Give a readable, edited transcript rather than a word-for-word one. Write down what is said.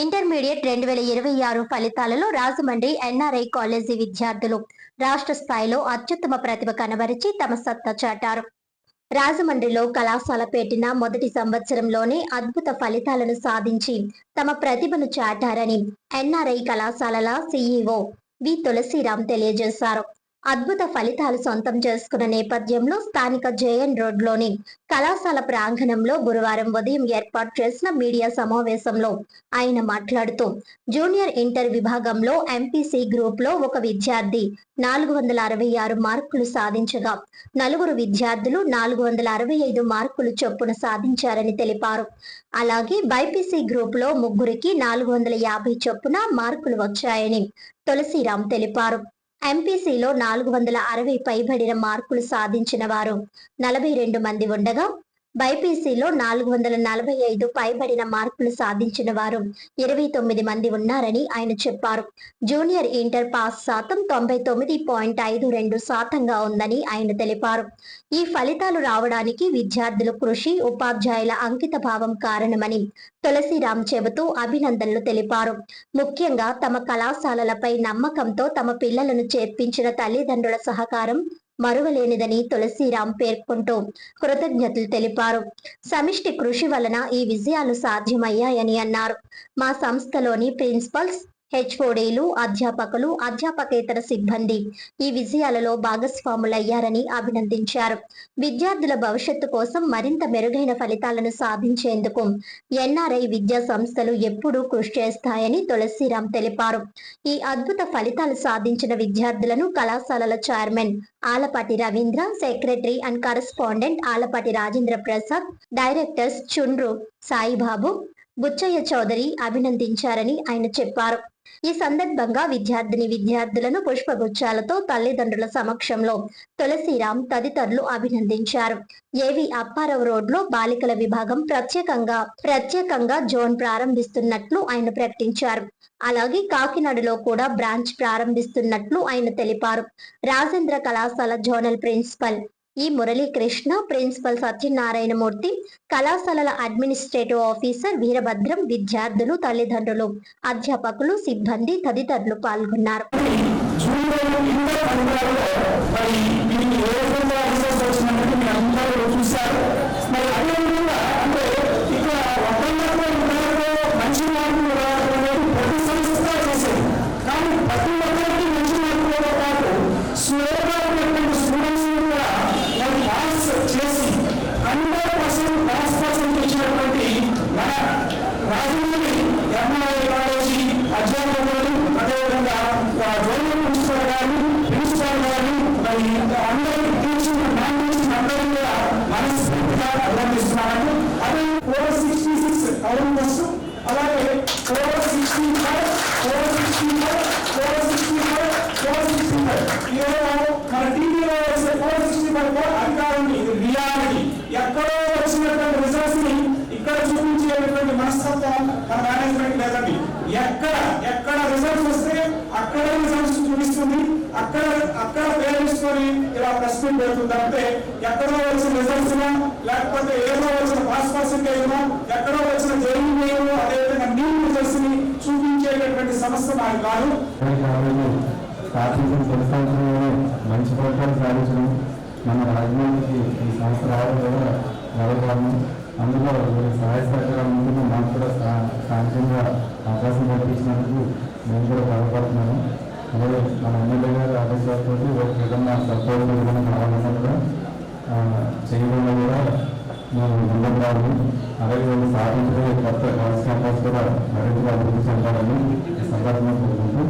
Intermediate 2026 ఫలితాలలో Rajahmundry NRI college విద్యార్థులు రాష్ట్ర స్థాయిలో అత్యుత్తమ ప్రతిభ కనబరిచి తమ సత్తా చాటారు. రాజమండ్రిలో కళాశాల పెట్టిన మొదటి సంవత్సరంలోనే అద్భుత ఫలితాలను సాధించి తమ ప్రతిభను చాటారని ఎన్ఆర్ఐ కళాశాలల సీఈఓ వి తులసిరామ్ తెలియజేశారు. అద్భుత ఫలితాలు సొంతం చేసుకున్న నేపథ్యంలో స్థానిక జేఎన్ రోడ్లోని కళాశాల ప్రాంగణంలో గురువారం ఉదయం ఏర్పాటు చేసిన మీడియా సమావేశంలో ఆయన మాట్లాడుతూ జూనియర్ ఇంటర్ విభాగంలో ఎంపీసీ గ్రూప్ లో ఒక విద్యార్థి 466 మార్కులు సాధించగా నలుగురు విద్యార్థులు 465 మార్కులు చొప్పున సాధించారని తెలిపారు. అలాగే బైపీసీ గ్రూప్ లో ముగ్గురికి 450 చొప్పున మార్కులు వచ్చాయని తులసిరామ్ తెలిపారు. ఎంపీసీలో 460 పైబడిన మార్కులు సాధించిన వారు 42 మంది ఉండగా బైపీసీలో 445 పైబడిన మార్కులు సాధించిన వారు 29 మంది ఉన్నారని ఆయన చెప్పారు. జూనియర్ ఇంటర్ పాస్ శాతం 99.52% ఉందని ఆయన తెలిపారు. ఈ ఫలితాలు రావడానికి విద్యార్థుల కృషి, ఉపాధ్యాయుల అంకిత భావం కారణమని తులసిరామ్ చెబుతూ అభినందనలు తెలిపారు. ముఖ్యంగా తమ కళాశాలలపై నమ్మకంతో తమ పిల్లలను చేర్పించిన తల్లిదండ్రుల సహకారం మరువలేనిదని తులసిరామ్ పేర్కొంటూ కృతజ్ఞతలు తెలిపారు. సమిష్టి కృషి వలన ఈ విజయాలు సాధ్యమయ్యాయని అన్నారు. మా సంస్థలోని ప్రిన్సిపల్స్, హెచ్ఓడీలు, అధ్యాపకులు, అధ్యాపకేతర సిబ్బంది ఈ విజయాలలో భాగస్వాములయ్యారని అభినందించారు. విద్యార్థుల భవిష్యత్తు కోసం మరింత మెరుగైన ఫలితాలను సాధించేందుకు ఎన్ఆర్ఐ విద్యా సంస్థలు ఎప్పుడూ కృషి చేస్తాయని తులసిరామ్ తెలిపారు. ఈ అద్భుత ఫలితాలు సాధించిన విద్యార్థులను కళాశాలల chairman Alapati Ravindra, secretary and correspondent Alapati Rajendra Prasad, directors చుండ్రు సాయిబాబు, బుచ్చయ్య చౌదరి అభినందించారని ఆయన చెప్పారు. ఈ సందర్భంగా విద్యార్థులను పుష్పగుచ్చాలతో తల్లిదండ్రుల సమక్షంలో తులసిరామ్ తదితరులు అభినందించారు. ఏవి అప్పారావు రోడ్లో బాలికల విభాగం ప్రత్యేకంగా జోన్ ప్రారంభిస్తున్నట్లు ఆయన ప్రకటించారు. అలాగే కాకినాడలో కూడా బ్రాంచ్ ప్రారంభిస్తున్నట్లు ఆయన తెలిపారు. రాజేంద్ర కళాశాల జోనల్ ప్రిన్సిపల్ ఈ మురళీకృష్ణ, ప్రిన్సిపల్ సత్యనారాయణమూర్తి, కళాశాలల అడ్మినిస్ట్రేటివ్ ఆఫీసర్ వీరభద్రం, విద్యార్థులు, తల్లిదండ్రులు, అధ్యాపకులు, సిబ్బంది తదితరులు పాల్గొన్నారు. అలాగే 465, 465 మన టీవీలో వచ్చే 465 అధికారం రియాలిటీ ఎక్కడో వచ్చినటువంటి రిజల్ట్స్ ని ఇక్కడ చూపించేటువంటి మనస్తత్వం మన మేనేజ్మెంట్ లేదండి. ఎక్కడ రిజల్ట్స్ వస్తే అక్కడే రిజల్ట్స్ చూపిస్తుంది, అక్కడ పేరుకొని ఇలా ప్రెస్ మీట్ పెడుతుందంటే ఎక్కడో వచ్చిన రిజల్ట్స్ లేకపోతే ఏదో వచ్చిన పాస్ పర్సెంటేజ్ ఎక్కడో వచ్చిన జైలు అదేవిధంగా న్యూ రిజల్ట్స్ ని చూపించేటటువంటి సమస్య మాకు కాదు. మంచి ఫలితాలు సాధించడం మన రాజమండ్రికి ఈ సంస్థ రావడం కూడా గర్వకారణం. అందులో సహాయ సహకారం ముందు మాకు కూడా సాంఖ్యంగా అవకాశం కల్పించినందుకు మేము కూడా గర్వపడుతున్నాము. అలాగే మన ఎమ్మెల్యే గారు ఆదేశాలతో ఒక విధంగా సపోర్ట్ విధంగా కావాలన్నా కూడా చేయడంలో కూడా మేము ముందుకు రావాలి. అలాగే వాళ్ళు సాధించే కొత్త కాలేజ్ క్యాంపస్ కూడా మరింత అభివృద్ధి చెందాలని ఈ సందర్భంగా కోరుకుంటూ